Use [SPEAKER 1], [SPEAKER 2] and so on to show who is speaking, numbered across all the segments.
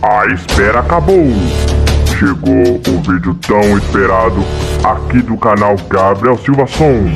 [SPEAKER 1] A espera acabou! Chegou o vídeo tão esperado aqui do canal Gabriel Silva Som.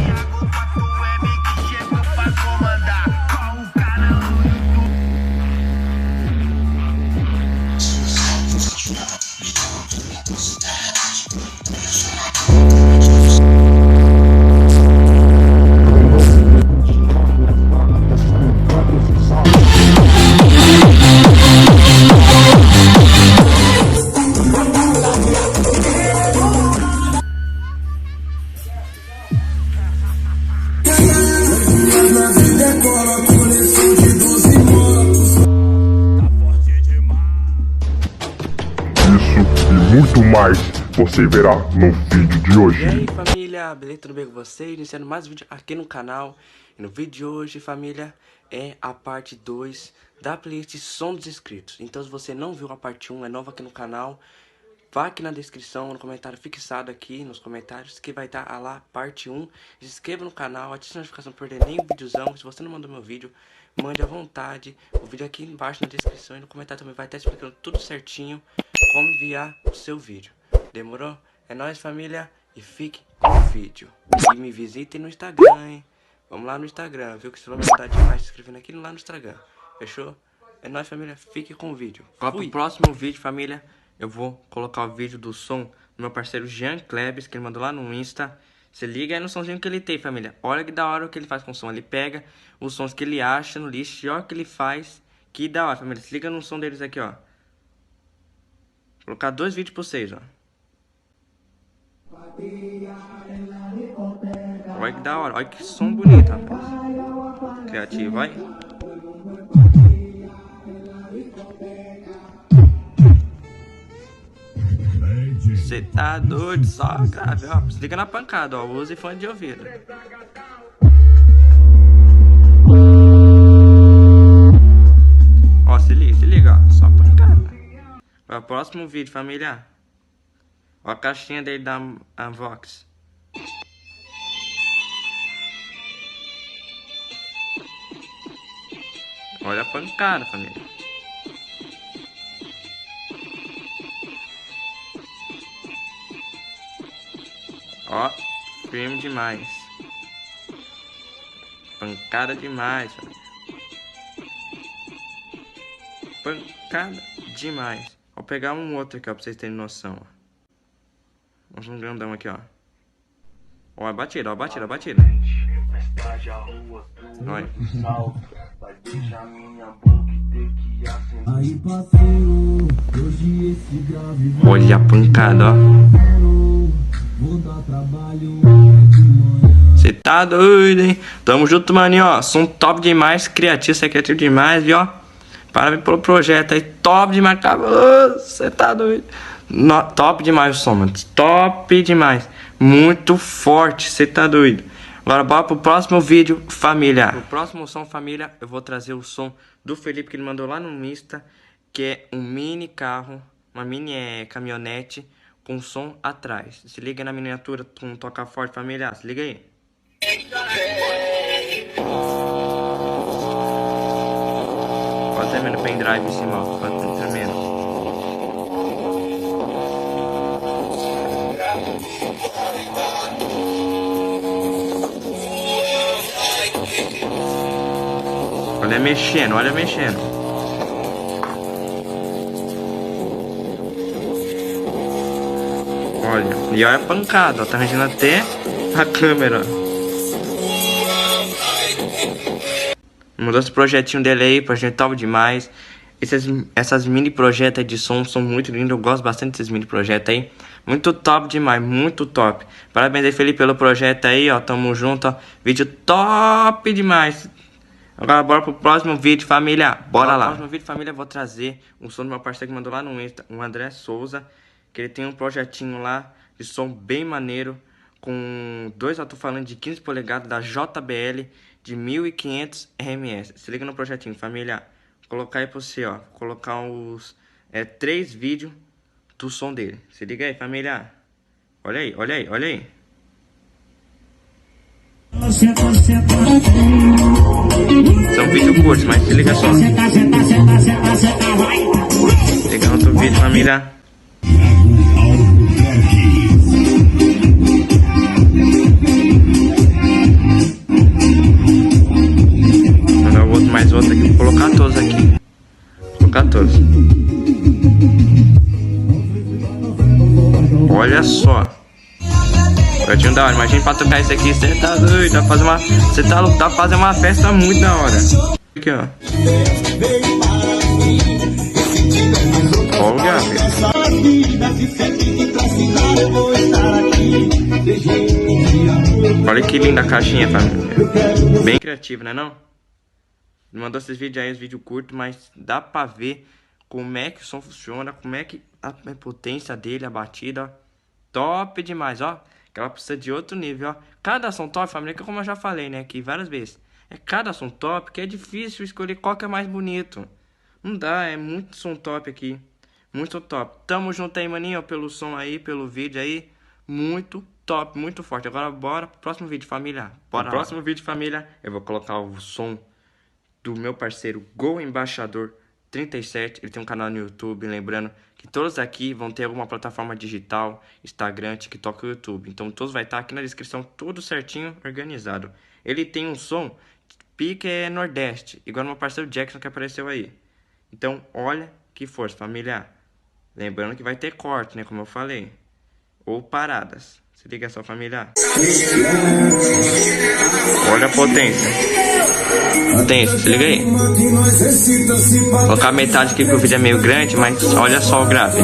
[SPEAKER 1] Isso e muito mais você verá no vídeo de hoje.
[SPEAKER 2] E aí família, beleza? Tudo bem com vocês? Iniciando mais um vídeo aqui no canal. E no vídeo de hoje, família, é a parte 2 da playlist Som dos Inscritos. Então se você não viu a parte 1, é nova aqui no canal, vá aqui na descrição, no comentário fixado aqui nos comentários, que vai estar lá parte 1. Se inscreva no canal, ative a notificação para não perder nenhum videozão. Se você não mandou meu vídeo, mande à vontade. O vídeo aqui embaixo na descrição e no comentário também vai estar explicando tudo certinho como enviar o seu vídeo. Demorou? É nóis, família, e fique com o vídeo. E me visitem no Instagram, hein? Vamos lá no Instagram, viu? Que você vai me ajudar demais se inscrevendo aqui lá no Instagram. Fechou? É nóis, família, fique com o vídeo. Ó, pro próximo vídeo, família, eu vou colocar o vídeo do som do meu parceiro Jean Klebs, que ele mandou lá no Insta. Se liga aí no somzinho que ele tem, família. Olha que da hora o que ele faz com o som. Ele pega os sons que ele acha no lixo e olha o que ele faz. Que da hora, família. Se liga no som deles aqui, ó. Vou colocar 2 vídeos pra vocês, ó. Olha que da hora. Olha que som bonito, rapaz. Criativo, olha. Cê tá doido, só grave, ó. Se liga na pancada, ó. Use fone de ouvido. Ó, se liga, ó. Só pancada. Ó, próximo vídeo, família. Ó a caixinha dele da Vox. Olha a pancada, família. Ó, firme demais. Pancada demais, família. Pancada demais. Vou pegar um outro aqui, ó, pra vocês terem noção, ó. Vamos um grandão aqui, ó. Ó, a batida, ó, a batida, a batida. Olha. Olha a pancada, ó. Cê tá doido, hein? Tamo junto, maninho, ó. Som top demais, criativo, cê é criativo demais, viu, ó. Parabéns pelo projeto aí, top demais, cabuloso. Cê tá doido. Top demais o som, mano. Top demais. Muito forte, cê tá doido. Agora bora pro próximo vídeo, família. No próximo som, família, eu vou trazer o som do Felipe, que ele mandou lá no Insta, que é um mini carro, uma mini caminhonete com som atrás. Se liga na miniatura com toca forte, família. Se liga aí. Pode tremendo o pendrive em cima, ó. Pode tremendo. Olha mexendo, olha mexendo. Olha, e olha a pancada, ó, tá arranjando até a câmera. Mudou esse projetinho dele aí, projeto top demais. Essas mini projetos de som são muito lindos, eu gosto bastante desses mini projetos aí. Muito top demais, muito top. Parabéns aí, Felipe, pelo projeto aí, ó, tamo junto, ó. Vídeo top demais. Agora bora pro próximo vídeo, família. Bora lá. No próximo vídeo, família, eu vou trazer um som do meu parceiro que mandou lá no Insta, o André Souza. Que ele tem um projetinho lá de som bem maneiro, com 2 alto-falantes de 15 polegadas da JBL de 1500 RMS. Se liga no projetinho, família. Vou colocar aí pra você, ó. Vou colocar os 3 vídeos do som dele. Se liga aí, família. Olha aí, olha aí, olha aí. São vídeos curtos, mas se liga só. Pegando vídeo, família. Vou dar outro, mais outro aqui. Vou colocar todos aqui. Vou colocar todos. Olha só. Projetinho da hora. Imagina pra tocar isso aqui. Você tá doido. Dá pra fazer uma. Você tá louco. Dá pra fazer uma festa muito da hora. Aqui, ó. Olha, olha que linda a caixinha, família. Bem criativa, né não? Mandou esses vídeos aí, os vídeos curtos, mas dá pra ver como é que o som funciona, como é que a potência dele, a batida, ó. Top demais, ó. Que ela precisa de outro nível, ó. Cada som top, família, que como eu já falei, né, aqui várias vezes. É cada som top que é difícil escolher qual que é mais bonito. Não dá, é muito som top aqui. Muito top. Tamo junto aí, maninho, pelo som aí, pelo vídeo aí. Muito top, muito forte. Agora bora pro próximo vídeo, família. Bora. No próximo vídeo, família, eu vou colocar o som do meu parceiro Go Embaixador 37. Ele tem um canal no YouTube. Lembrando que todos aqui vão ter alguma plataforma digital, Instagram, TikTok e YouTube. Então todos vai estar aqui na descrição, tudo certinho, organizado. Ele tem um som pique é Nordeste, igual no meu parceiro Jackson que apareceu aí. Então olha que força, família. Lembrando que vai ter corte, né, como eu falei. Ou paradas. Se liga só, família. Olha a potência. Potência, se liga aí. Vou colocar metade aqui porque o vídeo é meio grande, mas olha só o grave.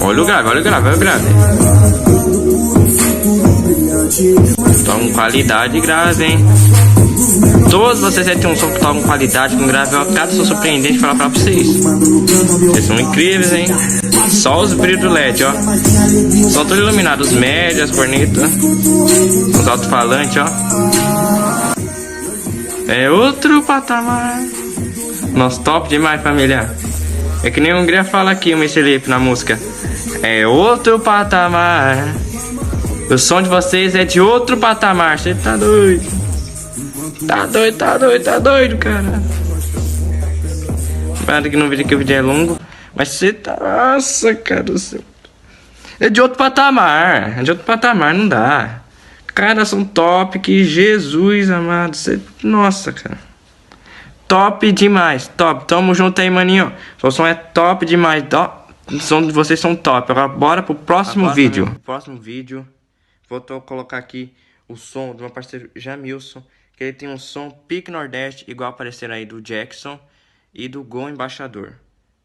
[SPEAKER 2] Olha o grave, olha o grave, olha o grave. Toma qualidade grave, hein? Todos vocês aí tem um som que toca com qualidade, com grave. Eu cada som surpreendente falar pra vocês. Vocês são incríveis, hein? Só os brilhos do LED, ó. São todos iluminados. Os médios, as cornetas, os alto-falantes, ó. É outro patamar. Nossa, top demais, família. É que nem o Hungria fala aqui, o Mr. Lip na música. É outro patamar. O som de vocês é de outro patamar. Você tá doido? Tá doido, tá doido, tá doido, cara. Para que no vídeo aqui o vídeo é longo. Mas você tá... Nossa, cara do céu. É de outro patamar. É de outro patamar, não dá. Cara, são top que Jesus amado. Você... Nossa, cara. Top demais. Top. Tamo junto aí, maninho. O som é top demais. O som de vocês são top. Agora bora pro próximo vídeo. No próximo vídeo, vou colocar aqui o som do meu parceiro Jamilson. Que ele tem um som pique Nordeste, igual apareceram aí do Jackson e do Go Embaixador.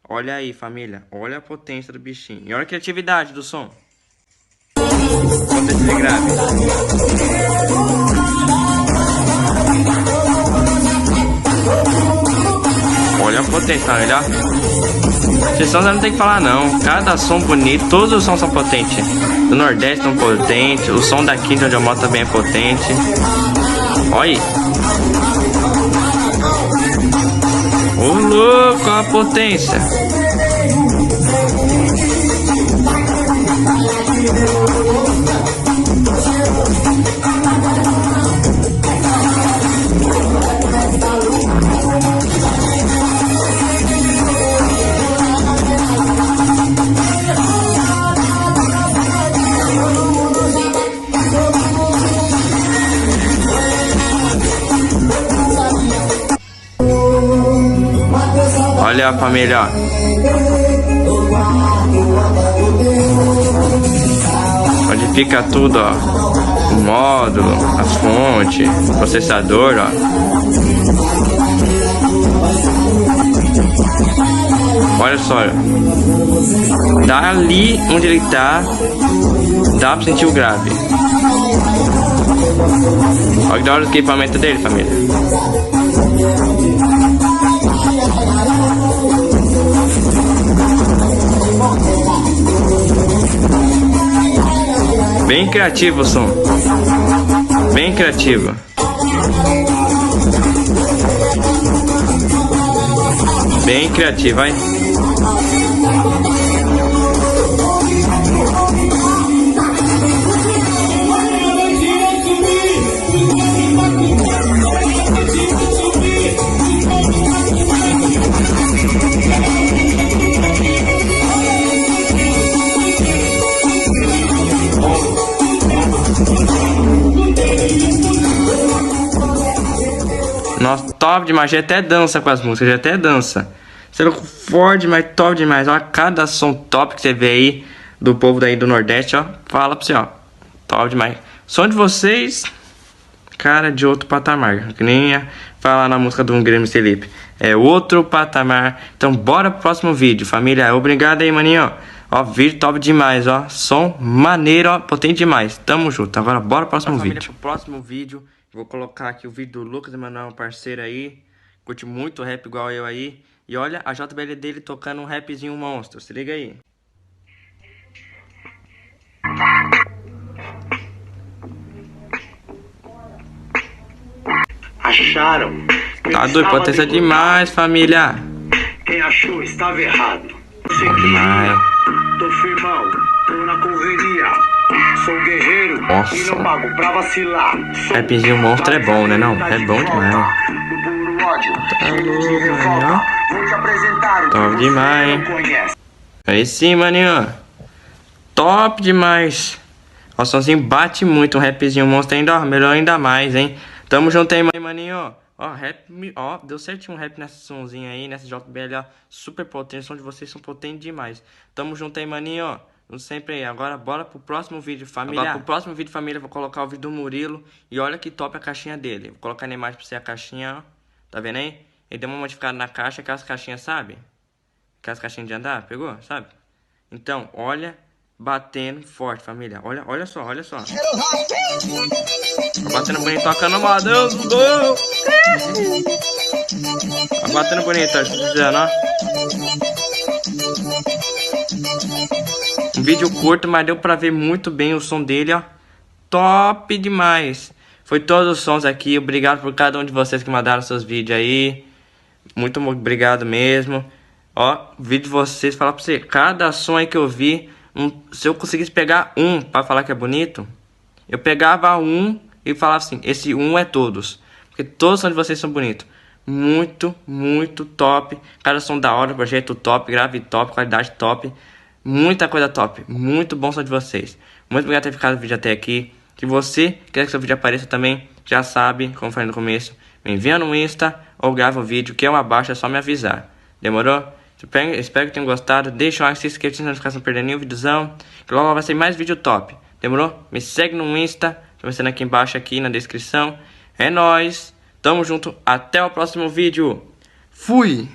[SPEAKER 2] Olha aí, família. Olha a potência do bichinho. E olha a criatividade do som. Potência grave. Olha a potência, olha. Esses sons não tem que falar não. Cada som bonito, todos os sons são potentes. Do Nordeste são potentes. O som daqui de onde eu moro também é potente. Olha aí. Ô louco, a potência. Olha a família, ó. Onde fica tudo, ó. O módulo, as fontes, o processador, ó. Olha só, ó. Dali onde ele tá, dá pra sentir o grave. Olha que da hora o equipamento dele, família. Bem criativo o som. Bem criativo. Bem criativo, vai. Nossa, top demais. Já até dança com as músicas, já até dança. Você é forte demais, top demais. Olha cada som top que você vê aí do povo daí do Nordeste, ó. Fala pra você, ó. Top demais. Som de vocês, cara, de outro patamar. Que nem ia falar na música do Grêmio Felipe. É outro patamar. Então bora pro próximo vídeo, família. Obrigado aí, maninho. Ó, vídeo top demais, ó. Som maneiro, ó. Potente demais. Tamo junto. Agora bora pro próximo vídeo. Pro próximo vídeo, vou colocar aqui o vídeo do Lucas Emanuel, parceiro aí. Curte muito rap igual eu aí. E olha a JBL dele tocando um rapzinho monstro. Se liga aí.
[SPEAKER 3] Acharam?
[SPEAKER 2] Tá doido, potência demais, família.
[SPEAKER 3] Quem achou estava errado.
[SPEAKER 2] Demais.
[SPEAKER 3] Tô firmão, tô na correria. Sou guerreiro.
[SPEAKER 2] Nossa.
[SPEAKER 3] E não pago pra vacilar.
[SPEAKER 2] Rapzinho monstro é bom, né não? É bom demais.
[SPEAKER 3] No puro ódio, cheio de
[SPEAKER 2] Mano.
[SPEAKER 3] revolta. Vou te apresentar o que
[SPEAKER 2] Top
[SPEAKER 3] você
[SPEAKER 2] demais,
[SPEAKER 3] não conhece.
[SPEAKER 2] Aí sim, maninho. Top demais. O somzinho bate muito, um rapzinho monstro ainda, ó, melhor ainda mais, hein. Tamo junto aí, maninho. Ó, rap, ó, deu certinho um rap nessa sonzinha aí, nessa JBL, ó, super potente. O som de vocês são potentes demais. Tamo junto aí, maninho, ó. Sempre aí. Agora bora pro próximo vídeo, família. Agora pro próximo vídeo, família, vou colocar o vídeo do Murilo. E olha que top a caixinha dele. Vou colocar na imagem pra você a caixinha, ó. Tá vendo aí? Ele deu uma modificada na caixa, aquelas caixinhas, sabe? Aquelas caixinhas de andar, pegou? Sabe? Então, olha, batendo forte, família. Olha só, olha só. Tá batendo bonito, tocando mal, Deus do céu. Tá batendo bonito, ó, dizendo, ó. Um vídeo curto, mas deu pra ver muito bem o som dele, ó. Top demais. Foi todos os sons aqui. Obrigado por cada um de vocês que mandaram seus vídeos aí. Muito obrigado mesmo. Ó, vídeo de vocês, falar pra você, cada som aí que eu vi, se eu conseguisse pegar um pra falar que é bonito, eu pegava um e falava assim, esse um é todos. Porque todos os sons de vocês são bonitos. Muito, muito top. Cada som da hora, projeto top, grave top, qualidade top. Muita coisa top. Muito bom som de vocês. Muito obrigado por ter ficado no vídeo até aqui. Se você quer que seu vídeo apareça também, já sabe, como falei no começo, me envia no Insta ou grava o vídeo que eu abaixo, é só me avisar. Demorou? Espero que tenham gostado. Deixa o like, se inscreva se não ficar sem perder nenhum videozão. Que logo vai ser mais vídeo top. Demorou? Me segue no Insta. Tá mostrando aqui embaixo, aqui na descrição. É nóis. Tamo junto. Até o próximo vídeo. Fui!